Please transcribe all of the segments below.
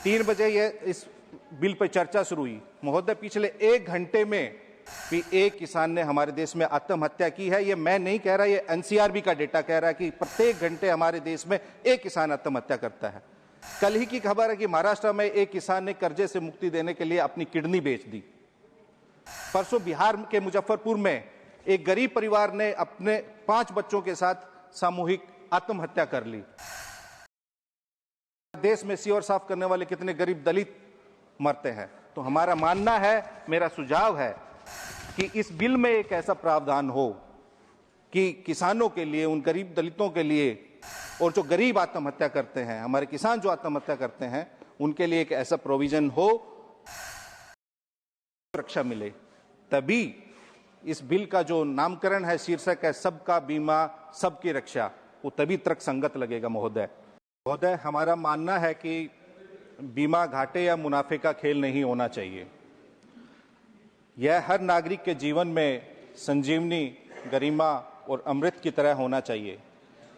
3 बजे ये इस बिल पर चर्चा शुरू हुई। महोदय, पिछले 1 घंटे में भी एक किसान ने हमारे देश में आत्महत्या की है। ये मैं नहीं कह रहा, ये एनसीआरबी का डेटा कह रहा है कि प्रत्येक घंटे हमारे देश में एक किसान आत्महत्या करता है। कल ही की खबर है कि महाराष्ट्र में एक किसान ने कर्जे से मुक्ति देने के लिए अपनी किडनी बेच दी। परसों बिहार के मुजफ्फरपुर में एक गरीब परिवार ने अपने 5 बच्चों के साथ सामूहिक आत्महत्या कर ली। देश में सीवर साफ करने वाले कितने गरीब दलित मरते हैं। तो हमारा मानना है, मेरा सुझाव है कि इस बिल में एक ऐसा प्रावधान हो कि किसानों के लिए, उन गरीब दलितों के लिए, और जो गरीब आत्महत्या करते हैं, हमारे किसान जो आत्महत्या करते हैं, उनके लिए एक ऐसा प्रोविजन हो, सुरक्षा मिले। तभी इस बिल का जो नामकरण है, शीर्षक है सबका बीमा सबकी रक्षा, वो तभी तर्कसंगत लगेगा। महोदय, हमारा मानना है कि बीमा घाटे या मुनाफे का खेल नहीं होना चाहिए। यह हर नागरिक के जीवन में संजीवनी, गरिमा और अमृत की तरह होना चाहिए,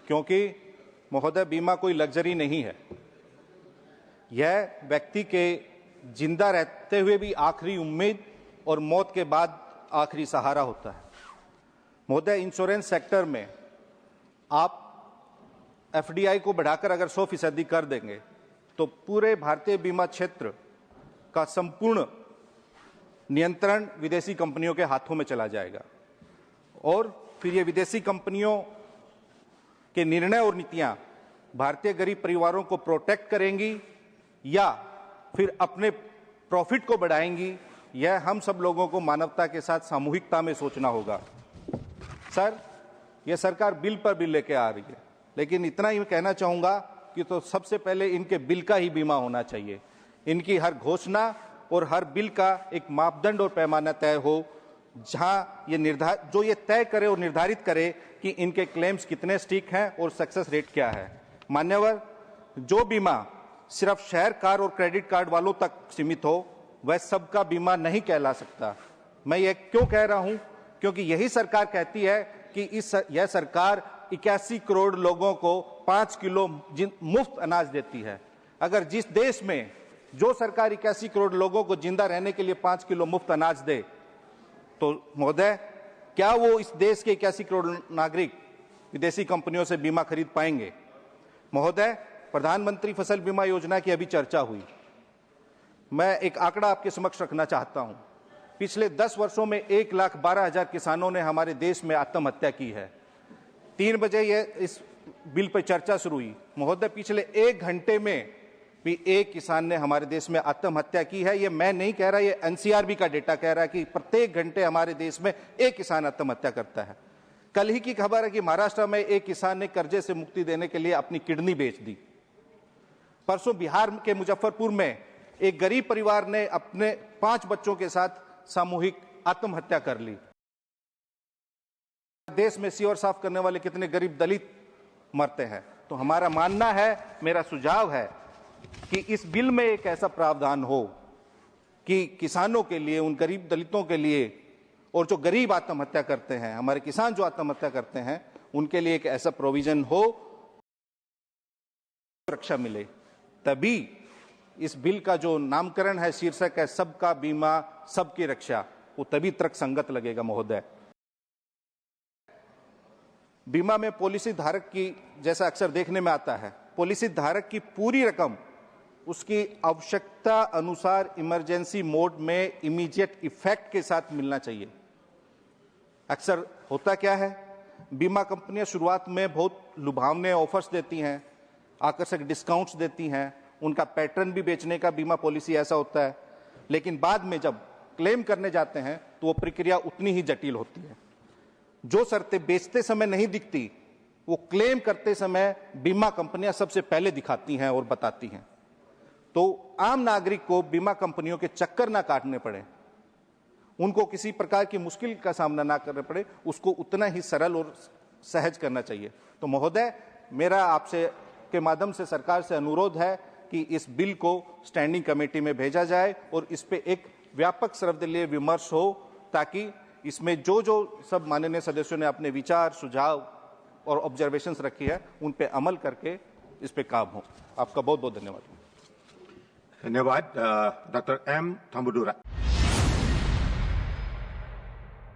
क्योंकि महोदय, बीमा कोई लग्जरी नहीं है। यह व्यक्ति के जिंदा रहते हुए भी आखिरी उम्मीद और मौत के बाद आखिरी सहारा होता है। महोदय, इंश्योरेंस सेक्टर में आप एफडीआई को बढ़ाकर अगर 100% कर देंगे तो पूरे भारतीय बीमा क्षेत्र का संपूर्ण नियंत्रण विदेशी कंपनियों के हाथों में चला जाएगा, और फिर ये विदेशी कंपनियों के निर्णय और नीतियां भारतीय गरीब परिवारों को प्रोटेक्ट करेंगी या फिर अपने प्रॉफिट को बढ़ाएंगी। यह हम सब लोगों को मानवता के साथ सामूहिकता में सोचना होगा। सर, यह सरकार बिल पर बिल लेके आ रही है, लेकिन इतना ही कहना चाहूंगा कि तो सबसे पहले इनके बिल का ही बीमा होना चाहिए। इनकी हर घोषणा और हर बिल का एक मापदंड और पैमाना तय हो, जहां ये तय करे और निर्धारित करे कि इनके क्लेम्स कितने स्टिक हैं और सक्सेस रेट क्या है। मान्यवर, जो बीमा सिर्फ शहर कार और क्रेडिट कार्ड वालों तक सीमित हो, वह सबका बीमा नहीं कहला सकता। मैं ये क्यों कह रहा हूं? क्योंकि यही सरकार कहती है कि यह सरकार 81 करोड़ लोगों को 5 किलो मुफ्त अनाज देती है। अगर जिस देश में जो सरकार 81 करोड़ लोगों को जिंदा रहने के लिए 5 किलो मुफ्त अनाज दे, तो महोदय, क्या वो इस देश के 81 करोड़ नागरिक विदेशी कंपनियों से बीमा खरीद पाएंगे? महोदय, प्रधानमंत्री फसल बीमा योजना की अभी चर्चा हुई। मैं एक आंकड़ा आपके समक्ष रखना चाहता हूं। पिछले 10 वर्षों में 1,12,000 किसानों ने हमारे देश में आत्महत्या की है। 3 बजे ये इस बिल पर चर्चा शुरू हुई। महोदय, पिछले 1 घंटे में भी एक किसान ने हमारे देश में आत्महत्या की है। ये मैं नहीं कह रहा, ये एनसीआरबी का डेटा कह रहा है कि प्रत्येक घंटे हमारे देश में एक किसान आत्महत्या करता है। कल ही की खबर है कि महाराष्ट्र में एक किसान ने कर्जे से मुक्ति देने के लिए अपनी किडनी बेच दी। परसों बिहार के मुजफ्फरपुर में एक गरीब परिवार ने अपने 5 बच्चों के साथ सामूहिक आत्महत्या कर ली। देश में सीवर साफ करने वाले कितने गरीब दलित मरते हैं। तो हमारा मानना है, मेरा सुझाव है कि इस बिल में एक ऐसा प्रावधान हो कि किसानों के लिए, उन गरीब दलितों के लिए, और जो गरीब आत्महत्या करते हैं, हमारे किसान जो आत्महत्या करते हैं, उनके लिए एक ऐसा प्रोविजन हो, सुरक्षा मिले। तभी इस बिल का जो नामकरण है, शीर्षक है सबका बीमा सबकी रक्षा, वो तभी तर्कसंगत लगेगा। महोदय, बीमा में पॉलिसी धारक की, जैसा अक्सर देखने में आता है, पॉलिसी धारक की पूरी रकम उसकी आवश्यकता अनुसार इमरजेंसी मोड में इमीडिएट इफेक्ट के साथ मिलना चाहिए। अक्सर होता क्या है, बीमा कंपनियां शुरुआत में बहुत लुभावने ऑफर्स देती हैं, आकर्षक डिस्काउंट्स देती हैं, उनका पैटर्न भी बेचने का बीमा पॉलिसी ऐसा होता है, लेकिन बाद में जब क्लेम करने जाते हैं तो वो प्रक्रिया उतनी ही जटिल होती है। जो शर्तें बेचते समय नहीं दिखती, वो क्लेम करते समय बीमा कंपनियां सबसे पहले दिखाती हैं और बताती हैं। तो आम नागरिक को बीमा कंपनियों के चक्कर ना काटने पड़े, उनको किसी प्रकार की मुश्किल का सामना ना करना पड़े, उसको उतना ही सरल और सहज करना चाहिए। तो महोदय, मेरा आपसे के माध्यम से सरकार से अनुरोध है कि इस बिल को स्टैंडिंग कमेटी में भेजा जाए और इस पे एक व्यापक सर्वदलीय विमर्श हो, ताकि इसमें जो जो सब माननीय सदस्यों ने अपने विचार, सुझाव और ऑब्जर्वेशंस रखी है, उन पे अमल करके इस पे काम हो। आपका बहुत बहुत धन्यवाद। धन्यवाद। Doctor M थम्बुडुरा।